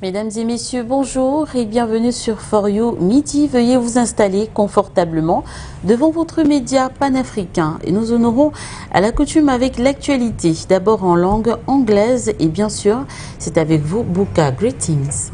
Mesdames et messieurs, bonjour et bienvenue sur You Midi. Veuillez vous installer confortablement devant votre média panafricain et nous honorons à la coutume avec l'actualité, d'abord en langue anglaise et bien sûr, c'est avec vous Buka. Greetings.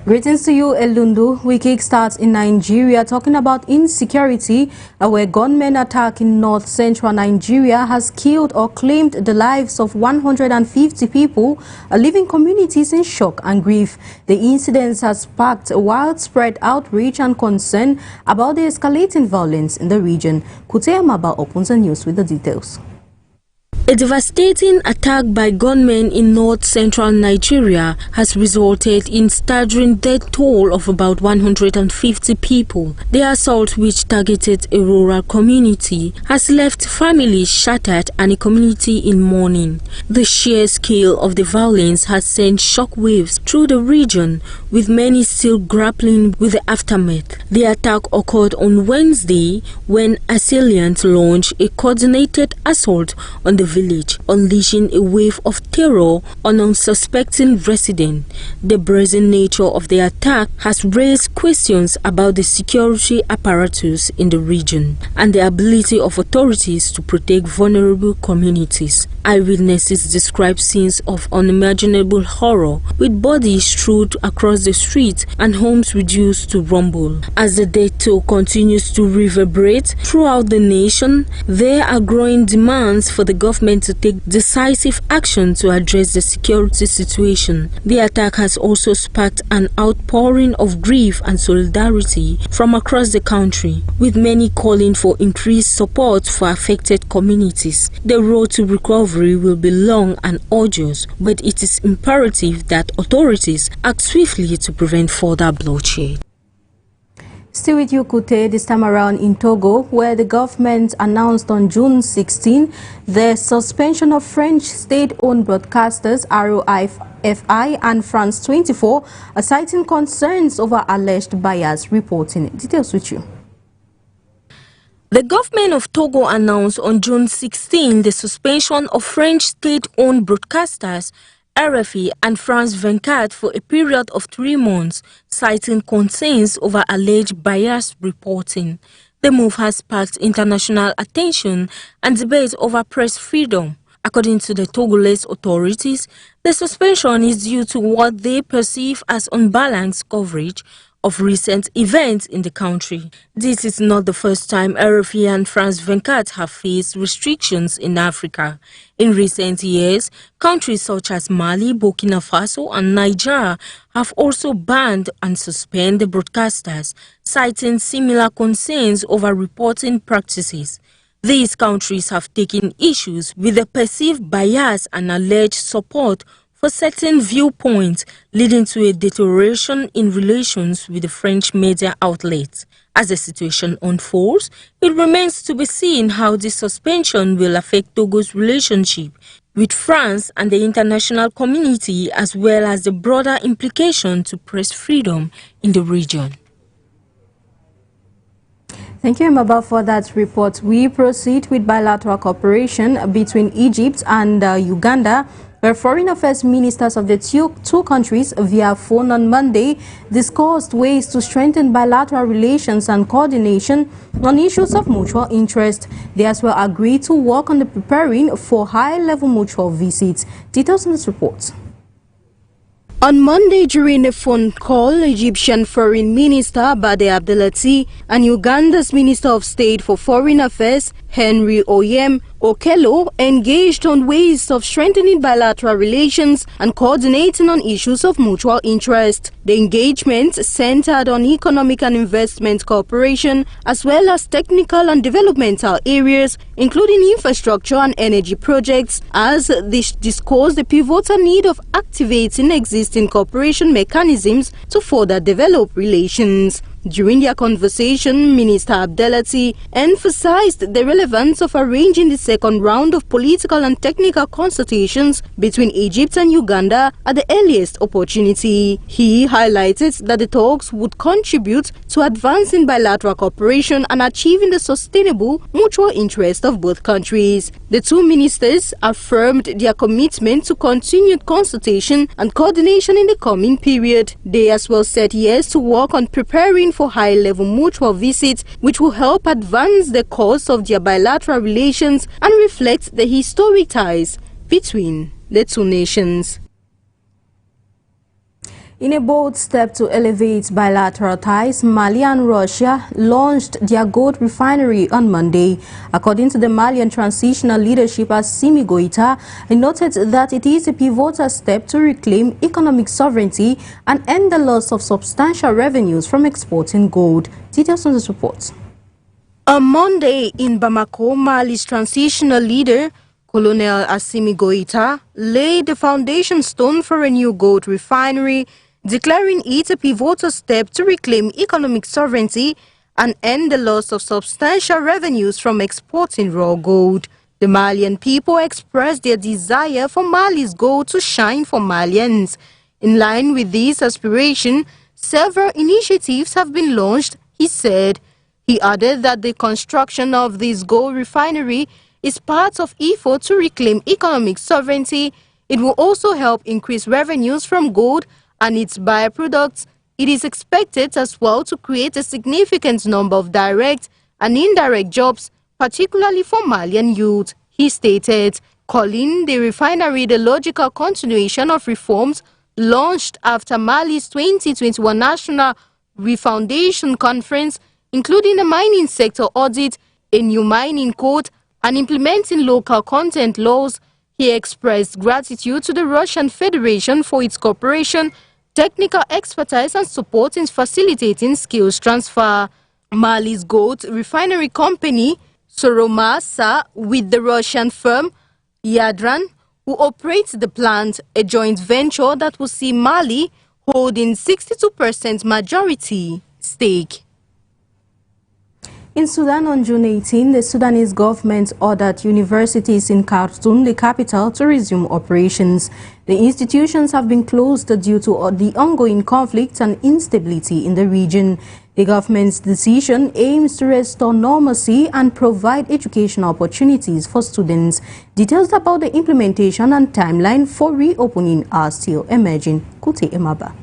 Greetings to you, Elundu. We kickstart in Nigeria, talking about insecurity, where gunmen attack in north-central Nigeria has killed or claimed the lives of 150 people, leaving communities in shock and grief. The incident has sparked widespread outrage and concern about the escalating violence in the region. Kutea Maba opens the news with the details. A devastating attack by gunmen in north-central Nigeria has resulted in staggering death toll of about 150 people. The assault, which targeted a rural community, has left families shattered and a community in mourning. The sheer scale of the violence has sent shockwaves through the region, with many still grappling with the aftermath. The attack occurred on Wednesday when assailants launched a coordinated assault on the village, unleashing a wave of terror on unsuspecting residents. The brazen nature of the attack has raised questions about the security apparatus in the region and the ability of authorities to protect vulnerable communities. Eyewitnesses describe scenes of unimaginable horror, with bodies strewed across the streets and homes reduced to rubble. As the death toll continues to reverberate throughout the nation, there are growing demands for the government to take decisive action to address the security situation. The attack has also sparked an outpouring of grief and solidarity from across the country, with many calling for increased support for affected communities. The road to recovery will be long and arduous, but it is imperative that authorities act swiftly to prevent further bloodshed. Still with you, Kute, this time around in Togo, where the government announced on June 16 the suspension of French state-owned broadcasters ROI and France 24, citing concerns over alleged bias reporting. Details with you. The government of Togo announced on June 16 the suspension of French state-owned broadcasters RFI and France 24 for a period of 3 months, citing concerns over alleged biased reporting. The move has sparked international attention and debate over press freedom. According to the Togolese authorities, the suspension is due to what they perceive as unbalanced coverage of recent events in the country. This is not the first time RFI and France 24 have faced restrictions in Africa. In recent years, countries such as Mali, Burkina Faso and Niger have also banned and suspended the broadcasters, citing similar concerns over reporting practices. These countries have taken issues with the perceived bias and alleged support for certain viewpoints, leading to a deterioration in relations with the French media outlets. As the situation unfolds, it remains to be seen how this suspension will affect Togo's relationship with France and the international community, as well as the broader implication to press freedom in the region. Thank you, Mbaba, for that report. We proceed with bilateral cooperation between Egypt and Uganda, where foreign affairs ministers of the two countries via phone on Monday discussed ways to strengthen bilateral relations and coordination on issues of mutual interest. They as well agreed to work on the preparing for high-level mutual visits. Details in this report. On Monday, during a phone call, Egyptian Foreign Minister Bade Abdelati and Uganda's Minister of State for Foreign Affairs Henry Oyem Okello engaged on ways of strengthening bilateral relations and coordinating on issues of mutual interest. The engagement centered on economic and investment cooperation, as well as technical and developmental areas, including infrastructure and energy projects, as they discussed the pivotal need of activating existing cooperation mechanisms to further develop relations. During their conversation, Minister Abdelati emphasized the relevance of arranging the second round of political and technical consultations between Egypt and Uganda at the earliest opportunity. He highlighted that the talks would contribute to advancing bilateral cooperation and achieving the sustainable mutual interest of both countries. The two ministers affirmed their commitment to continued consultation and coordination in the coming period. They as well said yes to work on preparing for high-level mutual visits, which will help advance the cause of their bilateral relations and reflect the historic ties between the two nations. In a bold step to elevate bilateral ties, Mali and Russia launched their gold refinery on Monday. According to the Malian transitional leadership Assimi Goïta, he noted that it is a pivotal step to reclaim economic sovereignty and end the loss of substantial revenues from exporting gold. Details on this report. On Monday in Bamako, Mali's transitional leader, Colonel Assimi Goïta, laid the foundation stone for a new gold refinery, declaring it a pivotal step to reclaim economic sovereignty and end the loss of substantial revenues from exporting raw gold. The Malian people expressed their desire for Mali's gold to shine for Malians. In line with this aspiration, several initiatives have been launched, he said. He added that the construction of this gold refinery is part of effort to reclaim economic sovereignty. It will also help increase revenues from gold and its byproducts. It is expected as well to create a significant number of direct and indirect jobs, particularly for Malian youth, he stated, calling the refinery the logical continuation of reforms launched after Mali's 2021 National Refoundation Conference, including the mining sector audit, a new mining code, and implementing local content laws. He expressed gratitude to the Russian Federation for its cooperation, technical expertise and support in facilitating skills transfer. Mali's gold refinery company, Soroma-SA, with the Russian firm Yadran, who operates the plant, a joint venture that will see Mali holding 62% majority stake. In Sudan on June 18, the Sudanese government ordered universities in Khartoum, the capital, to resume operations. The institutions have been closed due to the ongoing conflict and instability in the region. The government's decision aims to restore normalcy and provide educational opportunities for students. Details about the implementation and timeline for reopening are still emerging. Kute Emaba.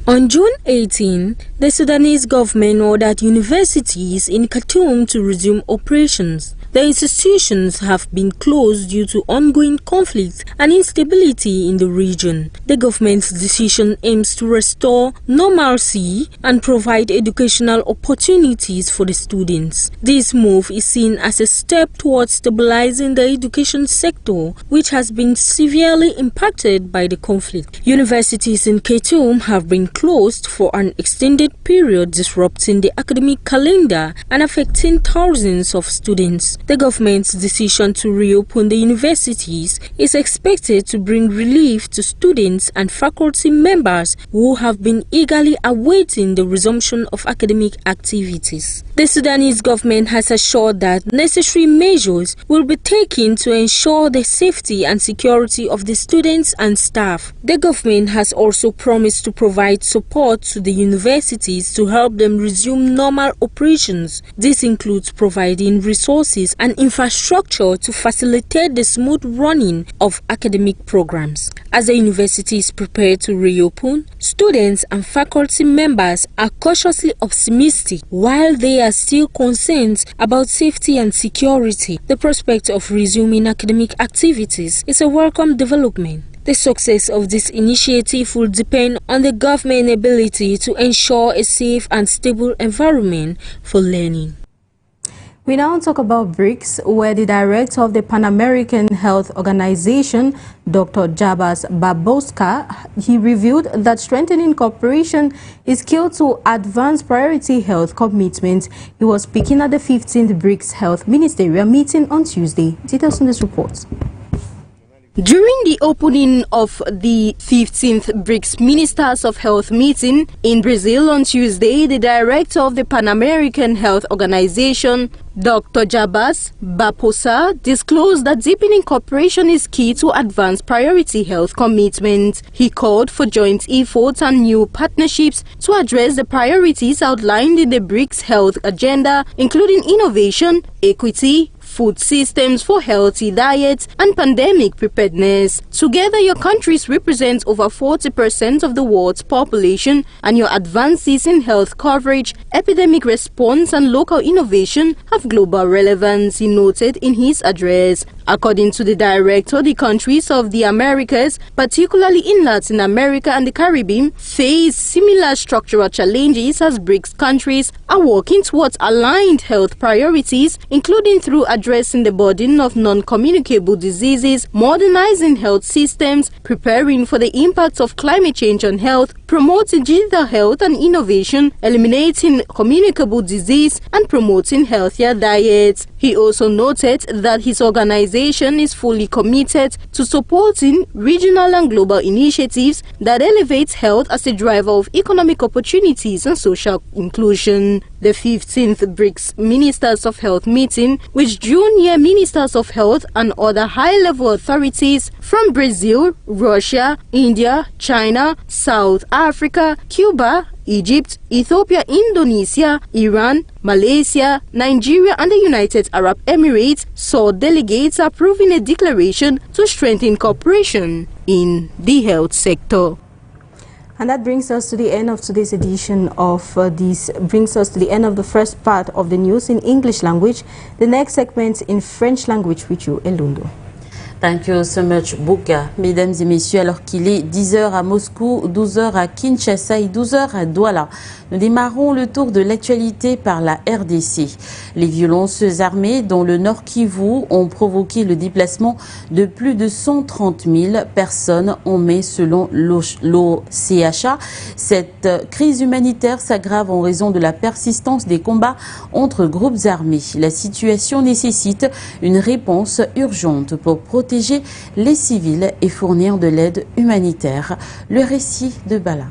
On June 18, the Sudanese government ordered universities in Khartoum to resume operations. The institutions have been closed due to ongoing conflict and instability in the region. The government's decision aims to restore normalcy and provide educational opportunities for the students. This move is seen as a step towards stabilizing the education sector, which has been severely impacted by the conflict. Universities in Khartoum have been closed for an extended period, disrupting the academic calendar and affecting thousands of students. The government's decision to reopen the universities is expected to bring relief to students and faculty members who have been eagerly awaiting the resumption of academic activities. The Sudanese government has assured that necessary measures will be taken to ensure the safety and security of the students and staff. The government has also promised to provide support to the universities to help them resume normal operations. This includes providing resources and infrastructure to facilitate the smooth running of academic programs. As the universities prepare to reopen, students and faculty members are cautiously optimistic. While they are still concerned about safety and security, the prospect of resuming academic activities is a welcome development. The success of this initiative will depend on the government's ability to ensure a safe and stable environment for learning. We now talk about BRICS, where the director of the Pan American Health Organization, Dr. Jabas Baboska, he revealed that strengthening cooperation is key to advance priority health commitments. He was speaking at the 15th BRICS Health Ministerial meeting on Tuesday. Details on this report. During the opening of the 15th BRICS Ministers of Health meeting in Brazil on Tuesday, the director of the Pan American Health Organization, Dr. Jabas Barbosa, disclosed that deepening cooperation is key to advance priority health commitments. He called for joint efforts and new partnerships to address the priorities outlined in the BRICS health agenda, including innovation, equity, food systems for healthy diets, and pandemic preparedness. Together, your countries represent over 40% of the world's population, and your advances in health coverage, epidemic response, and local innovation have global relevance, he noted in his address. According to the director, the countries of the Americas, particularly in Latin America and the Caribbean, face similar structural challenges as BRICS countries are working towards aligned health priorities, including through addressing the burden of non-communicable diseases, modernizing health systems, preparing for the impacts of climate change on health, promoting digital health and innovation, eliminating communicable disease, and promoting healthier diets. He also noted that his organization is fully committed to supporting regional and global initiatives that elevate health as a driver of economic opportunities and social inclusion. The 15th BRICS Ministers of Health meeting, which drew near ministers of health and other high-level authorities from Brazil, Russia, India, China, South Africa, Cuba, Egypt, Ethiopia, Indonesia, Iran, Malaysia, Nigeria, and the United Arab Emirates, saw delegates approving a declaration to strengthen cooperation in the health sector. And that brings us to the end of today's edition of brings us to the end of the first part of the news in English language. The next segment in French language with you, Elundo. Thank you so much, Buka. Mesdames et messieurs, alors qu'il est 10h à Moscou, 12h à Kinshasa et 12h à Douala, nous démarrons le tour de l'actualité par la RDC. Les violences armées dans le Nord Kivu ont provoqué le déplacement de plus de 130 000 personnes en mai selon l'OCHA. Cette crise humanitaire s'aggrave en raison de la persistance des combats entre groupes armés. La situation nécessite une réponse urgente pour protéger les civils et fournir de l'aide humanitaire. Le récit de Bala.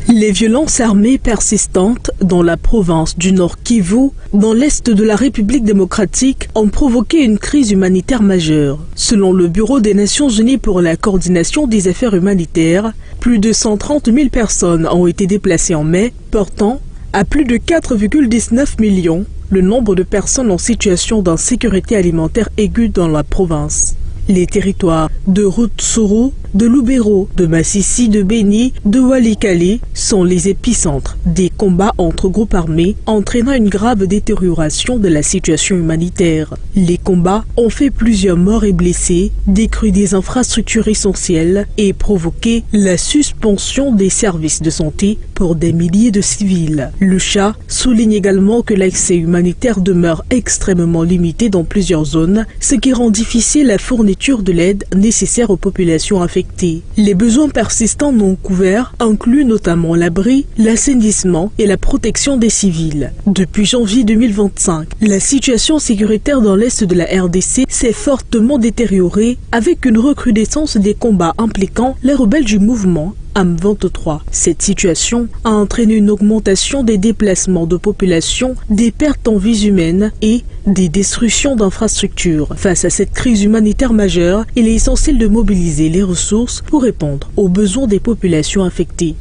Les violences armées persistantes dans la province du Nord Kivu, dans l'est de la République démocratique, ont provoqué une crise humanitaire majeure. Selon le Bureau des Nations Unies pour la coordination des affaires humanitaires, plus de 130 000 personnes ont été déplacées en mai, portant à plus de 4,19 millions le nombre de personnes en situation d'insécurité alimentaire aiguë dans la province. Les territoires de Rutshuru, de Lubero, de Massissi, de Beni, de Walikale sont les épicentres des combats entre groupes armés, entraînant une grave détérioration de la situation humanitaire. Les combats ont fait plusieurs morts et blessés, détruit des infrastructures essentielles et provoqué la suspension des services de santé pour des milliers de civils. Le CHA souligne également que l'accès humanitaire demeure extrêmement limité dans plusieurs zones, ce qui rend difficile la fourniture de l'aide nécessaire aux populations affectées. Les besoins persistants non couverts incluent notamment l'abri, l'assainissement et la protection des civils. Depuis janvier 2025, la situation sécuritaire dans l'est de la RDC s'est fortement détériorée avec une recrudescence des combats impliquant les rebelles du mouvement M23. Cette situation a entraîné une augmentation des déplacements de population, des pertes en vies humaines et des destructions d'infrastructures. Face à cette crise humanitaire majeure, il est essentiel de mobiliser les ressources pour répondre aux besoins des populations affectées.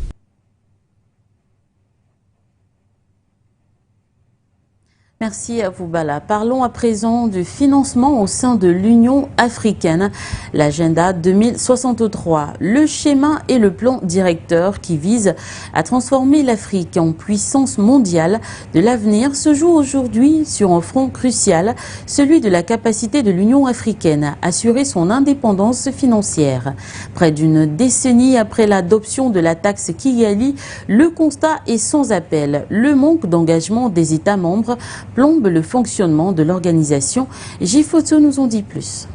Merci à vous, Bala. Parlons à présent du financement au sein de l'Union africaine. L'agenda 2063, le schéma et le plan directeur qui vise à transformer l'Afrique en puissance mondiale de l'avenir se joue aujourd'hui sur un front crucial, celui de la capacité de l'Union africaine à assurer son indépendance financière. Près d'une décennie après l'adoption de la taxe Kigali, le constat est sans appel. Le manque d'engagement des États membres plombe le fonctionnement de l'organisation. J-Photo nous en dit plus.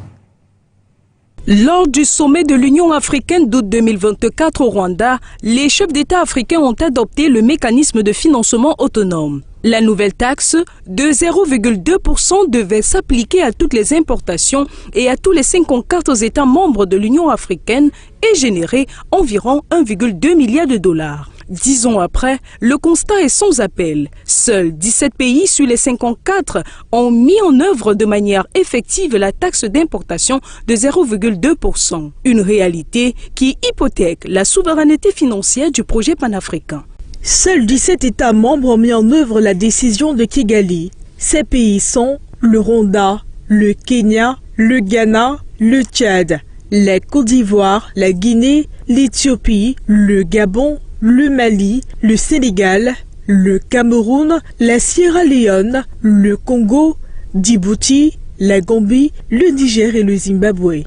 Lors du sommet de l'Union africaine d'août 2024 au Rwanda, les chefs d'État africains ont adopté le mécanisme de financement autonome. La nouvelle taxe de 0,2% devait s'appliquer à toutes les importations et à tous les 54 États membres de l'Union africaine et générer environ 1,2 milliard de dollars. 10 ans après, le constat est sans appel. Seuls 17 pays sur les 54 ont mis en œuvre de manière effective la taxe d'importation de 0,2%. Une réalité qui hypothèque la souveraineté financière du projet panafricain. Seuls 17 États membres ont mis en œuvre la décision de Kigali. Ces pays sont le Rwanda, le Kenya, le Ghana, le Tchad, la Côte d'Ivoire, la Guinée, l'Éthiopie, le Gabon, le Mali, le Sénégal, le Cameroun, la Sierra Leone, le Congo, Djibouti, la Gambie, le Niger et le Zimbabwe.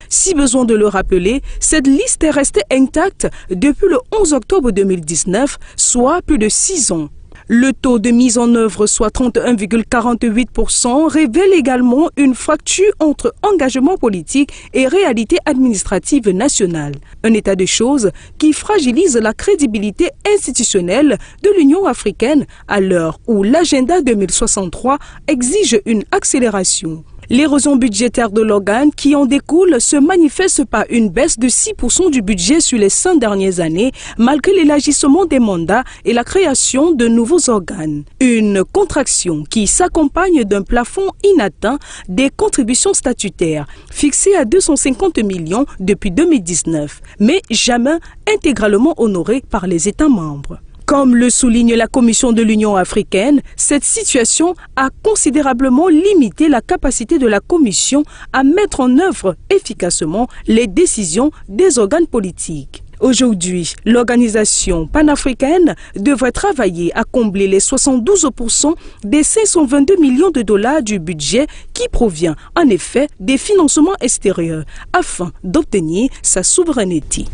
Si besoin de le rappeler, cette liste est restée intacte depuis le 11 octobre 2019, soit plus de 6 ans. Le taux de mise en œuvre, soit 31,48%, révèle également une fracture entre engagement politique et réalité administrative nationale. Un état de choses qui fragilise la crédibilité institutionnelle de l'Union africaine à l'heure où l'agenda 2063 exige une accélération. L'érosion budgétaire de l'organe qui en découle se manifeste par une baisse de 6% du budget sur les 5 dernières années, malgré l'élargissement des mandats et la création de nouveaux organes. Une contraction qui s'accompagne d'un plafond inatteint des contributions statutaires, fixé à 250 millions depuis 2019, mais jamais intégralement honoré par les États membres. Comme le souligne la Commission de l'Union africaine, cette situation a considérablement limité la capacité de la Commission à mettre en œuvre efficacement les décisions des organes politiques. Aujourd'hui, l'organisation panafricaine devrait travailler à combler les 72% des 522 millions de dollars du budget qui provient en effet des financements extérieurs afin d'obtenir sa souveraineté.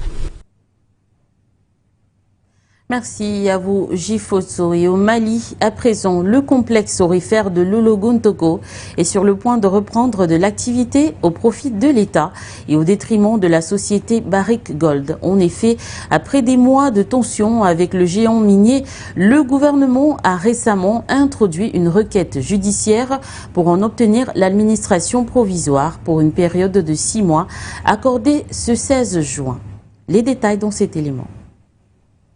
Merci à vous, Jifoso. Et au Mali, à présent, le complexe aurifère de Loulo-Gountogo est sur le point de reprendre de l'activité au profit de l'État et au détriment de la société Barrick Gold. En effet, après des mois de tension avec le géant minier, le gouvernement a récemment introduit une requête judiciaire pour en obtenir l'administration provisoire pour une période de 6 mois, accordée ce 16 juin. Les détails dans cet élément.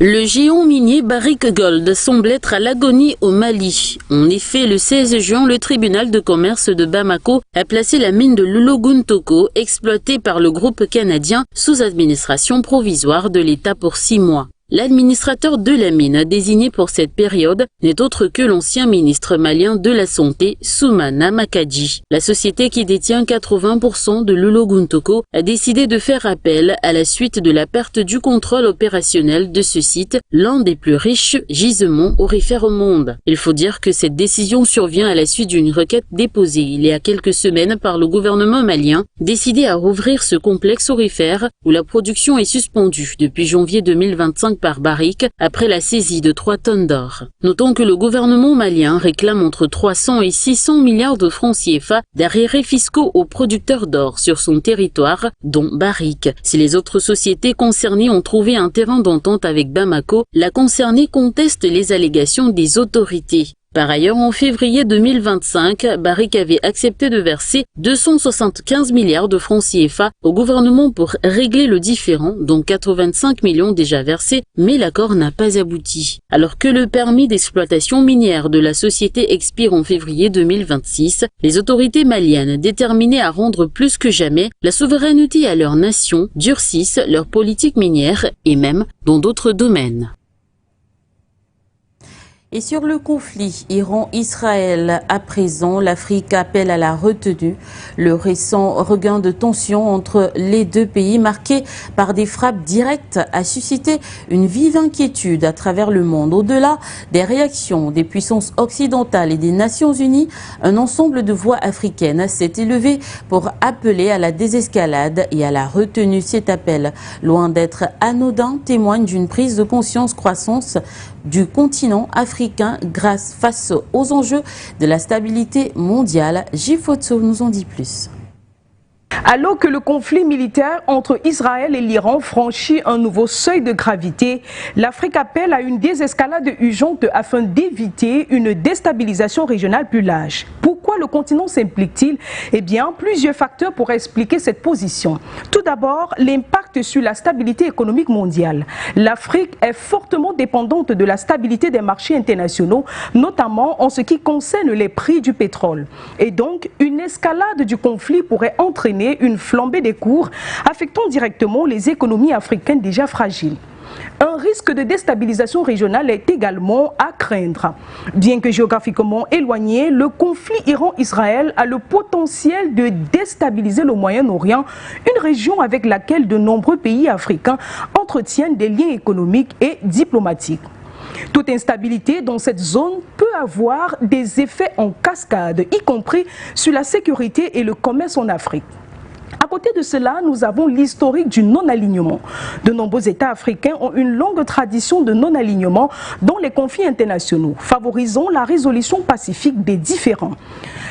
Le géant minier Barrick Gold semble être à l'agonie au Mali. En effet, le 16 juin, le tribunal de commerce de Bamako a placé la mine de Loulo-Gountogo, exploitée par le groupe canadien, sous administration provisoire de l'État pour 6 mois. L'administrateur de la mine désigné pour cette période n'est autre que l'ancien ministre malien de la Santé, Soumana Makadji. La société qui détient 80% de Loulo-Gountogo a décidé de faire appel à la suite de la perte du contrôle opérationnel de ce site, l'un des plus riches gisements aurifères au monde. Il faut dire que cette décision survient à la suite d'une requête déposée il y a quelques semaines par le gouvernement malien, décidé à rouvrir ce complexe aurifère où la production est suspendue depuis janvier 2025 par Barrick après la saisie de 3 tonnes d'or. Notons que le gouvernement malien réclame entre 300 et 600 milliards de francs CFA d'arriérés fiscaux aux producteurs d'or sur son territoire, dont Barrick. Si les autres sociétés concernées ont trouvé un terrain d'entente avec Bamako, la concernée conteste les allégations des autorités. Par ailleurs, en février 2025, Barrick avait accepté de verser 275 milliards de francs CFA au gouvernement pour régler le différend, dont 85 millions déjà versés, mais l'accord n'a pas abouti. Alors que le permis d'exploitation minière de la société expire en février 2026, les autorités maliennes, déterminées à rendre plus que jamais la souveraineté à leur nation, durcissent leur politique minière et même dans d'autres domaines. Et sur le conflit Iran-Israël, à présent, l'Afrique appelle à la retenue. Le récent regain de tension entre les deux pays, marqué par des frappes directes, a suscité une vive inquiétude à travers le monde. Au-delà des réactions des puissances occidentales et des Nations Unies, un ensemble de voix africaines s'est élevé pour appeler à la désescalade et à la retenue. Cet appel, loin d'être anodin, témoigne d'une prise de conscience croissante du continent africain face aux enjeux de la stabilité mondiale. Jifoto nous en dit plus. Alors que le conflit militaire entre Israël et l'Iran franchit un nouveau seuil de gravité, l'Afrique appelle à une désescalade urgente afin d'éviter une déstabilisation régionale plus large. Pourquoi le continent s'implique-t-il? Eh bien, plusieurs facteurs pourraient expliquer cette position. Tout d'abord, l'impact sur la stabilité économique mondiale. L'Afrique est fortement dépendante de la stabilité des marchés internationaux, notamment en ce qui concerne les prix du pétrole. Et donc, une escalade du conflit pourrait entraîner une flambée des cours, affectant directement les économies africaines déjà fragiles. Un risque de déstabilisation régionale est également à craindre. Bien que géographiquement éloigné, le conflit Iran-Israël a le potentiel de déstabiliser le Moyen-Orient, une région avec laquelle de nombreux pays africains entretiennent des liens économiques et diplomatiques. Toute instabilité dans cette zone peut avoir des effets en cascade, y compris sur la sécurité et le commerce en Afrique. À côté de cela, nous avons l'historique du non-alignement. De nombreux États africains ont une longue tradition de non-alignement dans les conflits internationaux, favorisant la résolution pacifique des différends.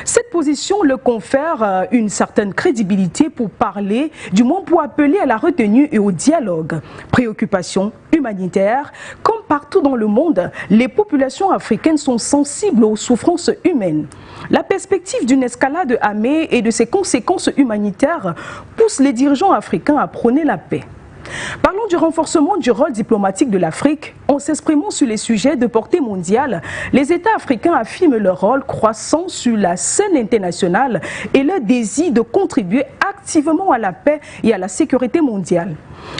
Cette position leur confère une certaine crédibilité pour parler, du moins pour appeler à la retenue et au dialogue. Préoccupations humanitaires, comme partout dans le monde, les populations africaines sont sensibles aux souffrances humaines. La perspective d'une escalade armée et de ses conséquences humanitaires pousse les dirigeants africains à prôner la paix. Parlons du renforcement du rôle diplomatique de l'Afrique. En s'exprimant sur les sujets de portée mondiale, les États africains affirment leur rôle croissant sur la scène internationale et leur désir de contribuer activement à la paix et à la sécurité mondiale.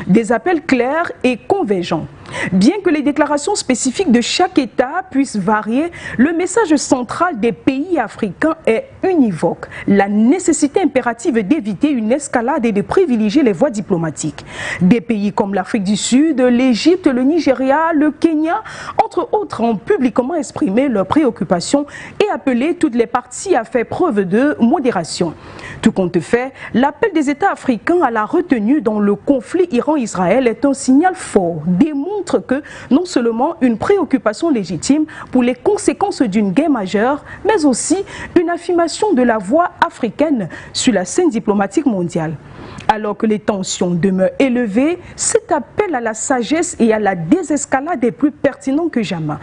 Des appels clairs et convergents. Bien que les déclarations spécifiques de chaque État puissent varier, le message central des pays africains est univoque. La nécessité impérative d'éviter une escalade et de privilégier les voies diplomatiques. Des pays comme l'Afrique du Sud, l'Égypte, le Nigeria, le Kenya, entre autres, ont publiquement exprimé leurs préoccupations et appelé toutes les parties à faire preuve de modération. Tout compte fait, l'appel des États africains à la retenue dans le conflit Iran-Israël est un signal fort, démontre que non seulement une préoccupation légitime pour les conséquences d'une guerre majeure, mais aussi une affirmation de la voix africaine sur la scène diplomatique mondiale. Alors que les tensions demeurent élevées, cet appel à la sagesse et à la désescalade est plus pertinent que jamais.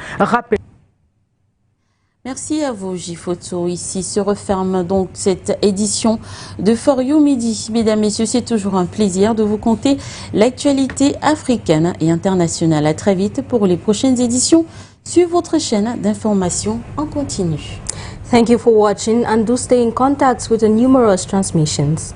Merci à vous, J-Photo. Ici se referme donc cette édition de For You Midi. Mesdames, Messieurs, c'est toujours un plaisir de vous conter l'actualité africaine et internationale. À très vite pour les prochaines éditions sur votre chaîne d'information en continu. Thank you for watching and do stay in contact with the numerous transmissions.